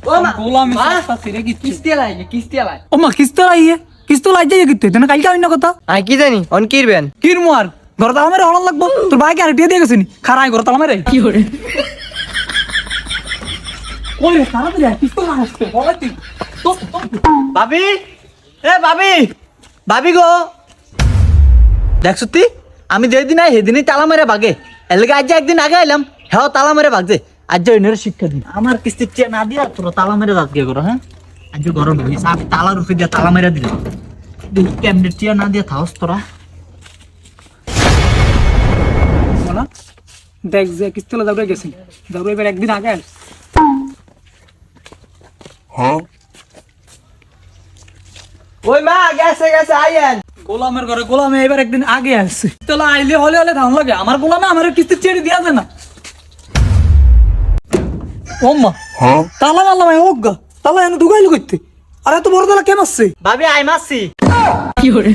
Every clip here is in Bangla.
ও মা গোলামি সাস্তা সিরে কি কিস্তি লাই ও মা কিস্তো লাই যাই কিতে তেনা কালকে আইনা কথা আই কি জানি অন কিরবেন কিরমু আর ঘর তালা মেরে হলন লাগবো তোর ভাইকে আর টিয়া দিয়ে গেছিনি খারাই ঘর তালা মেরে কি করে কই রে তাড়াতাড়ি আয় কিস্তো না আসছে বলাতি তো ভাবি এ ভাবি ভাবি গো দেখছ তুই আমি যেদিন আই সেদিনই তালা মেরে ভাগে এলাকা আজ একদিন আগে আইলাম হ্যাঁ তালা মেরে ভাগছে আজ এনের শিক্ষা দিন আমার কিস্তি চেয়ে না দিয়া তোরা তালা মেরে যাত গিয়ে করো হ্যাঁ আজ গরম হইছে আমি তালার উপরে দিয়া তালা মেরে দিলাম দেখি কেমনে চেয়ে না দিয়া থাকস তোরা বলা দেখ যে কিস্তো লা যাবে গেছিন যাবে এবার একদিন আগে আস ওই মা গেছে গেছে আইয়েন গোলামের ঘরে গোলামে এবার একদিন আগে আসছে তোলা আইলে হলে হলে ধান লাগে আমার গোলামে আমার কিস্তি চেড়ে দিয়া যায় না ও মা তালা মারলাম হোক গা তালা এনে ঢুকাইলো করতে আর এত বড় তালা কেমন আসছে ভাবি আই মারছি কি করে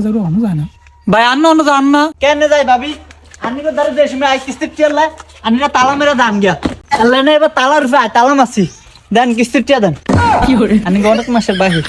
যাবো অন্য যায় না ভাই অন্য যান না কেন যাই ভাবি আমি তো ধরে দেশ মে আই কিস্তি চেল্লা আমি না তালা মেরে দাম গিয়া আল্লাহ না এবার তালার রূপে তালা মারছি দেন কিস্তির টিয়া দেন কি করে আমি অনেক মাসের বাহির